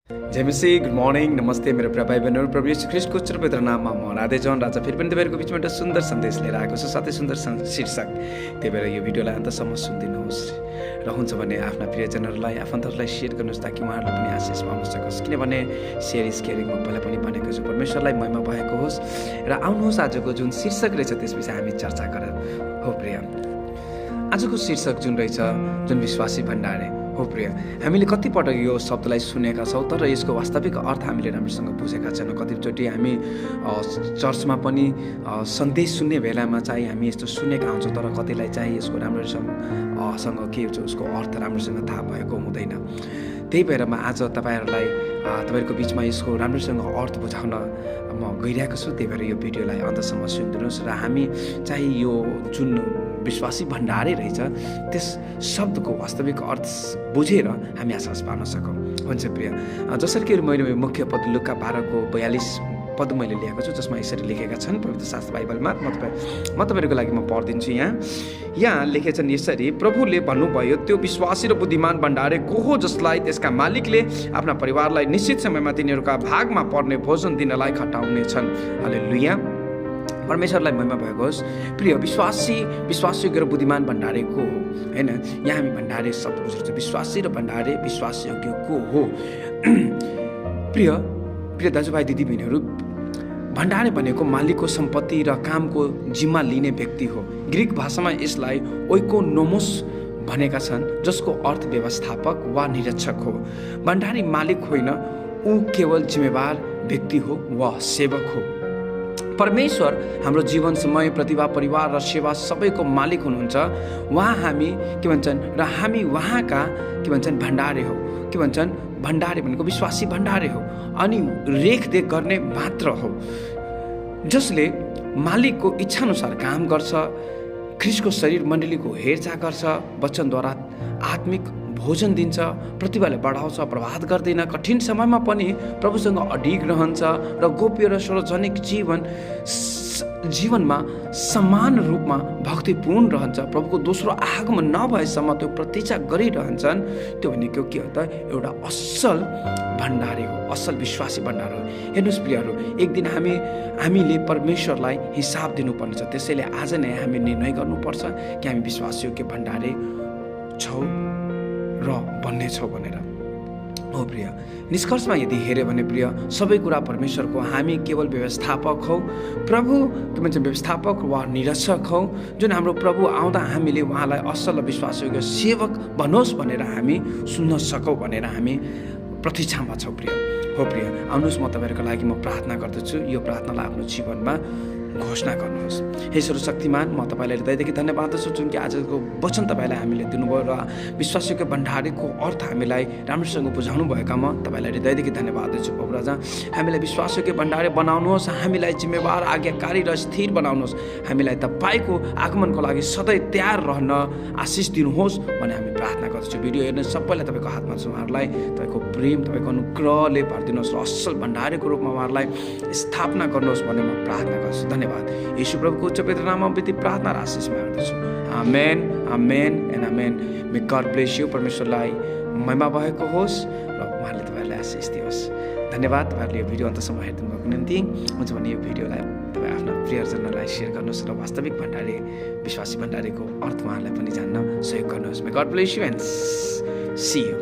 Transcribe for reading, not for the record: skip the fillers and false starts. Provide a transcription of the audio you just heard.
जेमिसी good morning नमस्ते मेरो प्रिय भाइ बहिनीहरू प्रभु यीशु ख्रीष्टको उच्च पवित्र नाममा म राधे जन राजा फेरि पनि तपाईँहरूको बिचमा एउटा सुन्दर सन्देश लिएर आएको छु, साथै सुन्दर शीर्षक। त्यही भएर यो भिडियोलाई अन्तसम्म सुनिदिनुहोस् र हुन्छ भने आफ्ना प्रियजनहरूलाई आफन्तहरूलाई सेयर गर्नुहोस् ताकि उहाँहरूले पनि आशिष पाउन सकोस्। किनभने सेयर इज केयरिङ म पहिला पनि भनेको छु। परमेश्वरलाई महिमा भएको होस् र आउनुहोस् आजको जुन शीर्षक रहेछ त्यस विषय हामी चर्चा गरौँ। हो प्रिय, आजको शीर्षक जुन रहेछ जुन विश्वासी भण्डारे हो प्रिय, हामीले कतिपटक यो शब्दलाई सुनेका छौँ तर यसको वास्तविक अर्थ हामीले राम्रोसँग बुझेका छैनौँ। कतिचोटि हामी चर्चमा पनि सन्देश सुन्ने बेलामा चाहिँ हामी यस्तो सुनेका हुन्छौँ तर कतिलाई चाहिँ यसको राम्रोसँग के हुन्छ उसको अर्थ राम्रोसँग थाहा भएको हुँदैन। त्यही भएर म आज तपाईँहरूको बिचमा यसको राम्रोसँग अर्थ बुझाउन म गइरहेको छु। त्यही भएर यो भिडियोलाई अन्तसम्म सुनिदिनुहोस् र हामी चाहिँ यो जुन विश्वासी भण्डारै रहेछ त्यस शब्दको वास्तविक अर्थ बुझेर हामी आशास पार्न सकौँ। हुन्छ प्रिय, जसरी कि मैले मुख्य पद लुका 12:42 पद मैले ल्याएको छु जसमा यसरी लेखेका छन् पवित्र शास्त्र बाइबलमा। म तपाईँहरूको लागि म पढिदिन्छु। यहाँ लेखेछन् यसरी, प्रभुले भन्नुभयो, त्यो विश्वासी र बुद्धिमान भण्डारे को हो जसलाई त्यसका मालिकले आफ्ना परिवारलाई निश्चित समयमा तिनीहरूका भागमा पर्ने भोजन दिनलाई खटाउनेछन्। हालेलुया, परमेश्वरलाई महिमा भएको होस्। प्रिय, विश्वासयोग्य र बुद्धिमान भण्डारे को हो, होइन? यहाँ हामी भण्डारे शब्द बुझ्छौँ। विश्वासी र भण्डारे विश्वासयोग्य को हो? प्रिय दाजुभाइ दिदीबहिनीहरू, भण्डारे भनेको मालिकको सम्पत्ति र कामको जिम्मा लिने व्यक्ति हो। ग्रिक भाषामा यसलाई ओइकोनोमोस भनेका छन् जसको अर्थ व्यवस्थापक वा निरीक्षक हो। भण्डारी मालिक होइन, ऊ केवल जिम्मेवार व्यक्ति हो वा सेवक हो। परमेश्वर हाम्रो जीवन, समय, प्रतिभा, परिवार र सेवा सबैको मालिक हुनुहुन्छ। हामी के भन्छन् र हामी उहाँका के भन्छन् भण्डारे हो। के भन्छन्? भण्डारे भनेको विश्वासी भण्डारे हो अनि रेखदेख गर्ने मात्र हो जसले मालिकको इच्छाअनुसार काम गर्छ, ख्रीष्टको शरीर मण्डलीको हेरचाह गर्छ, वचनद्वारा आत्मिक भोजन दिन्छ, प्रतिभाले बढाउँछ, प्रभात गर्दैन, कठिन समयमा पनि प्रभुसँग अडिग रहन्छ र गोप्य र सार्वजनिक जीवनमा समान रूपमा भक्तिपूर्ण रहन्छ। प्रभुको दोस्रो आगमन नभएसम्म त्यो प्रतीक्षा गरिरहन्छन्। त्यो भनेको के हो त? एउटा असल भण्डारे हो, असल विश्वासी भण्डार हो। हेर्नुहोस् प्रियहरू, एक दिन हामीले परमेश्वरलाई हिसाब दिनुपर्ने छ। त्यसैले आज नै हामी निर्णय गर्नुपर्छ कि हामी विश्वासयोग्य भण्डारे छौँ र बन्ने छौँ भनेर। हो प्रिय, निष्कर्षमा यदि हेऱ्यो भने प्रिय, सबै कुरा परमेश्वरको। हामी केवल व्यवस्थापक हौ, प्रभु के भन्छ व्यवस्थापक वा निरीक्षक हौ। जुन हाम्रो प्रभु आउँदा हामीले उहाँलाई असल विश्वासयोग्य सेवक बनोस् भनेर हामी सुन्न सकौँ भनेर हामी प्रतीक्षामा छौँ प्रिय। हो प्रिय, आउनुहोस् म तपाईँहरूको लागि म प्रार्थना गर्दछु। यो प्रार्थनालाई आफ्नो जीवनमा घोषणा गर्नुहोस्। हे सर्वशक्तिमान, म तपाईँलाई हृदयदेखि धन्यवाद दिन्छु जुन कि आजको वचन तपाईँलाई हामीले दिनुभयो र विश्वासयोग्य भण्डारीको अर्थ हामीलाई राम्रोसँग बुझाउनु भएका म तपाईँलाई हृदयदेखि धन्यवाद दिन्छु। प्रभु राजा, हामीलाई विश्वासयोग्य भण्डारी बनाउनुहोस्, हामीलाई जिम्मेवार, आज्ञाकारी र स्थिर बनाउनुहोस्। हामीलाई तपाईँको आगमनको लागि सधैँ तयार रहन आशिष दिनुहोस् भने हामी प्रार्थना गर्दछौँ। भिडियो हेर्ने सबैलाई तपाईँको हातमा छ। उहाँहरूलाई तपाईँको प्रेम, तपाईँको अनुग्रहले भरिदिनुहोस् र असल भण्डारीको रूपमा उहाँहरूलाई स्थापना गर्नुहोस् भन्ने म प्रार्थना गर्छु। धन्यवाद। यीशु प्रभुको उच्च पवित्र नाममा विधि प्रार्थना र आशिष माग्दछु। Amen, amen and amen. May God bless you. परमेश्वरलाई महिमा भएको होस् र उहाँले तपाईँहरूलाई आशिष दियोस्। धन्यवाद तपाईँहरूले यो भिडियो अन्तसम्म हेरिदिनु भएको निम्ति। हुन्छ भने यो भिडियोलाई तपाईँ आफ्ना प्रियजनहरूलाई सेयर गर्नुहोस् र वास्तविक भण्डारी, विश्वासी भण्डारीको अर्थ उहाँहरूलाई पनि जान्न सहयोग गर्नुहोस्। May God bless you and see you.